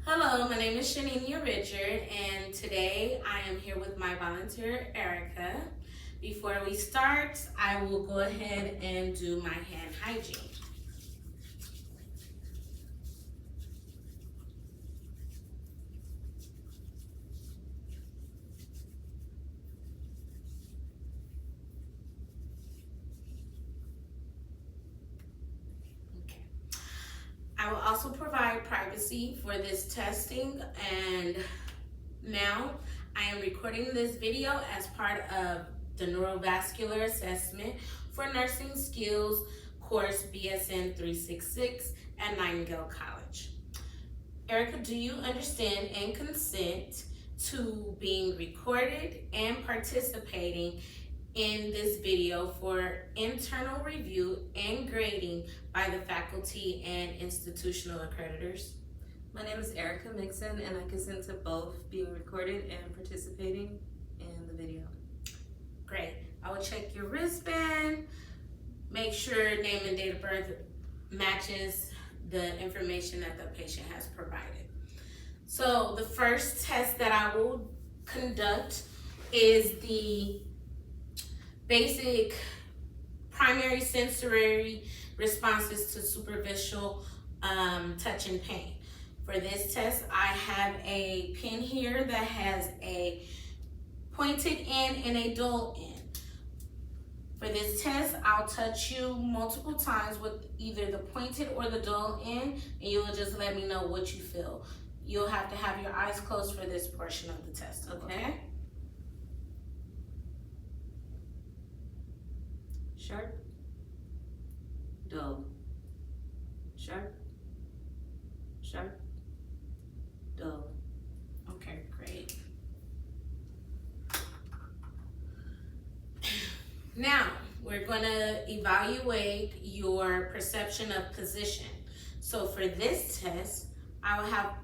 Hello, my name is Shaninia Richard, and today I am here with my volunteer, Erica. Before we start, I will go ahead and do my hand hygiene. I will also provide privacy for this testing, and now I am recording this video as part of the Neurovascular Assessment for Nursing Skills course BSN 366 at Nightingale College. Erica, do you understand and consent to being recorded and participating in this video for internal review and grading by the faculty and institutional accreditors? My name is Erica Mixon, and I consent to both being recorded and participating in the video. Great. I will check your wristband, make sure name and date of birth matches the information that the patient has provided. So the first test that I will conduct is the basic primary sensory responses to superficial touch and pain. For this test, I have a pin here that has a pointed end and a dull end. For this test, I'll touch you multiple times with either the pointed or the dull end, and you will just let me know what you feel. You'll have to have your eyes closed for this portion of the test, okay? Sharp, dull, sharp, sharp, dull. Okay, great. Now, we're going to evaluate your perception of position. So for this test, I will have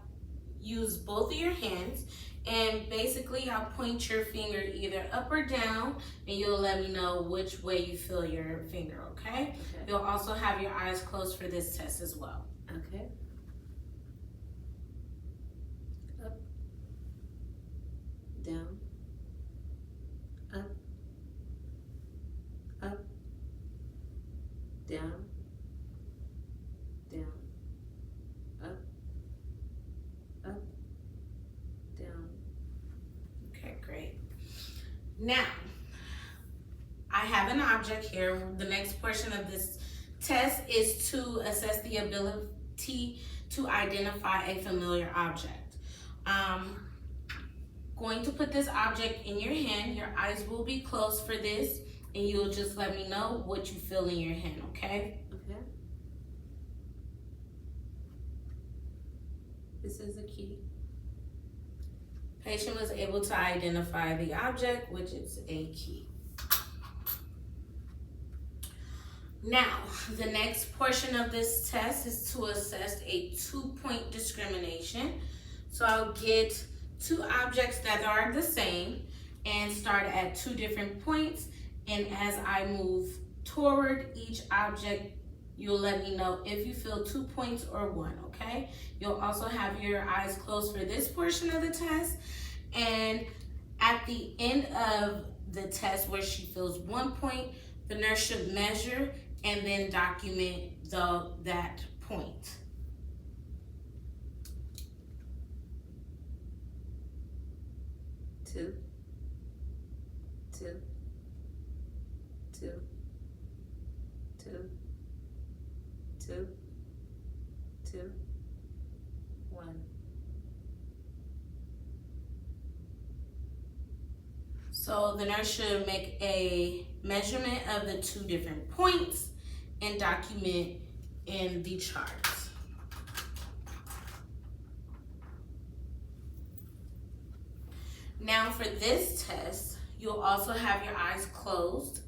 use both of your hands, and basically I'll point your finger either up or down, and you'll let me know which way you feel your finger, okay? You'll also have your eyes closed for this test as well. Okay. Up, down, up, up, down, down, up, up, down. Okay, great. Now, I have an object here. The next portion of this test is to assess the ability to identify a familiar object. Going to put this object in your hand. Your eyes will be closed for this, and you'll just let me know what you feel in your hand, okay? Okay. This is a key. Patient was able to identify the object, which is a key. Now, the next portion of this test is to assess a 2-point discrimination. So I'll get two objects that are the same and start at two different points. And as I move toward each object, you'll let me know if you feel 2 points or one, okay? You'll also have your eyes closed for this portion of the test. And at the end of the test where she feels 1 point, the nurse should measure and then document that point. Two, two, two, two, two, two, one. So the nurse should make a measurement of the two different points and document in the charts. Now for this test, you'll also have your eyes closed,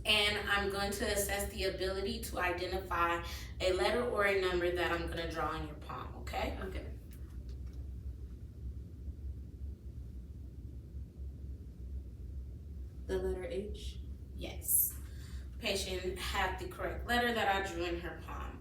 and I'm going to assess the ability to identify a letter or a number that I'm going to draw on your palm, okay? Okay. The letter H? Yes. Patient had the correct letter that I drew in her palm.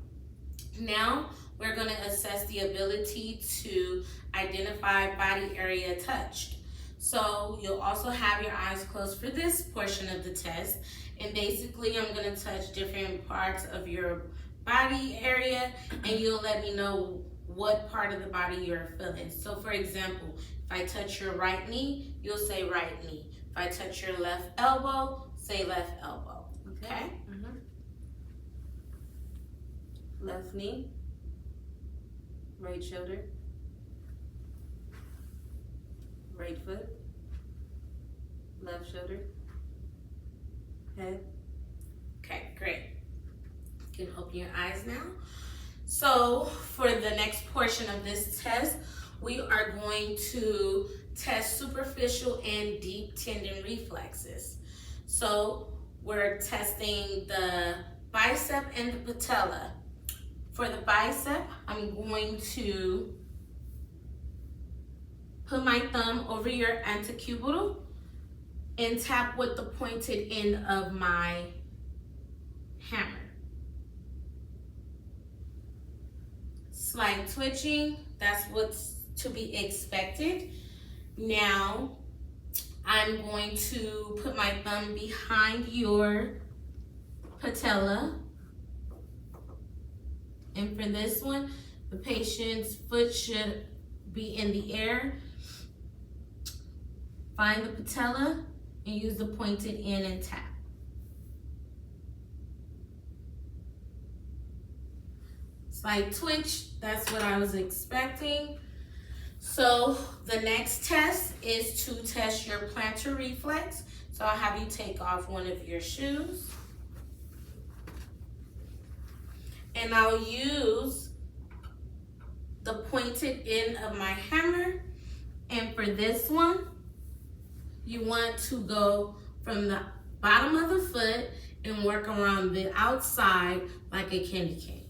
Now, we're going to assess the ability to identify body area touched. So you'll also have your eyes closed for this portion of the test. And basically, I'm going to touch different parts of your body area, and you'll let me know what part of the body you're feeling. So for example, if I touch your right knee, you'll say right knee. If I touch your left elbow, say left elbow. Okay? Left knee, right shoulder, right foot, left shoulder, head. Okay, great. You can open your eyes now. So for the next portion of this test, we are going to test superficial and deep tendon reflexes. So we're testing the bicep and the patella. For the bicep, I'm going to put my thumb over your antecubital and tap with the pointed end of my hammer. Slight twitching, that's what's to be expected. Now, I'm going to put my thumb behind your patella. And for this one, the patient's foot should be in the air. Find the patella and use the pointed end and tap. Slight twitch, that's what I was expecting. So the next test is to test your plantar reflex. So I'll have you take off one of your shoes. And I'll use the pointed end of my hammer. And for this one, you want to go from the bottom of the foot and work around the outside like a candy cane.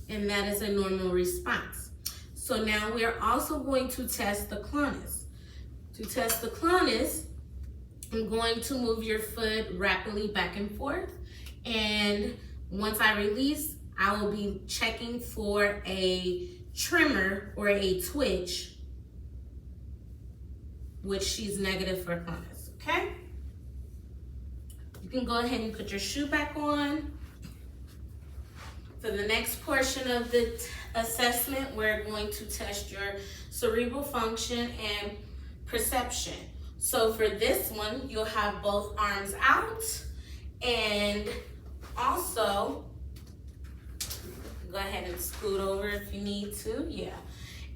And that is a normal response. So now we are also going to test the clonus. To test the clonus, I'm going to move your foot rapidly back and forth. And once I release, I will be checking for a tremor or a twitch, which she's negative for clonus, okay? You can go ahead and put your shoe back on. For the next portion of the assessment, we're going to test your cerebral function and perception. So for this one, you'll have both arms out, and also go ahead and scoot over if you need to, yeah.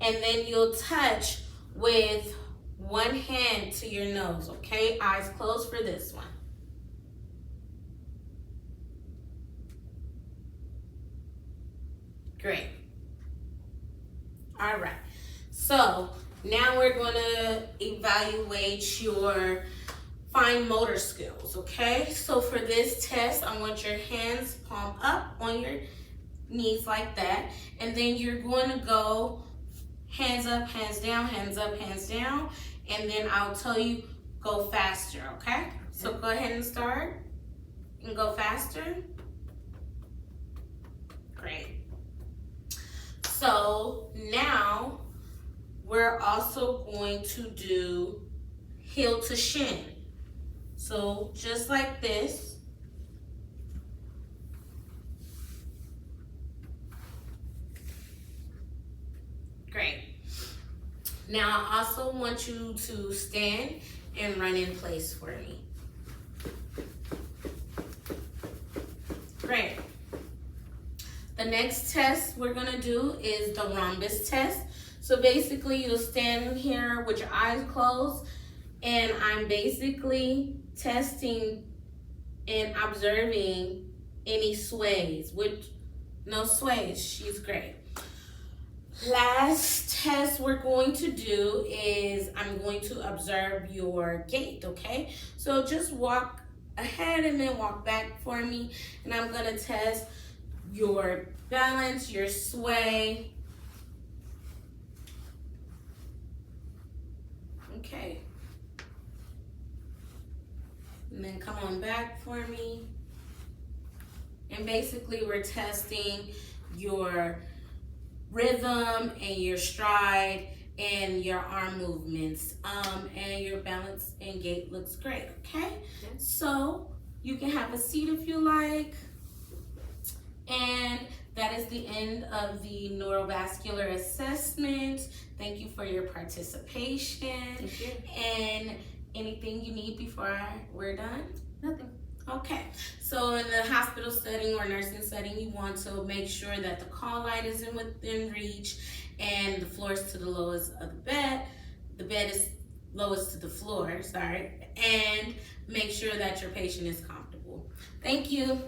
And then you'll touch with one hand to your nose, okay? Eyes closed for this one. Great. All right, so now we're gonna evaluate your fine motor skills, okay? So for this test, I want your hands palm up on your knees like that, and then you're going to go hands up, hands down, hands up, hands down, and then I'll tell you go faster, okay? So go ahead and start and go faster. Great. So now we're also going to do heel to shin. So just like this. Great. Now I also want you to stand and run in place for me. Great. The next test we're gonna do is the rhombus test. So basically you'll stand here with your eyes closed, and I'm basically testing and observing any sways. With no sways, she's great. Last test we're going to do is I'm going to observe your gait, okay? So just walk ahead and then walk back for me, and I'm gonna test your balance, your sway. Okay. And then come on back for me. And basically we're testing your rhythm and your stride and your arm movements. And your balance and gait looks great, okay? So you can have a seat if you like. And that is the end of the neurovascular assessment. Thank you for your participation. Thank you. And anything you need before we're done? Nothing. Okay, so in the hospital setting or nursing setting, you want to make sure that the call light is within reach and the floor is to the lowest of the bed. The bed is lowest to the floor, sorry. And make sure that your patient is comfortable. Thank you.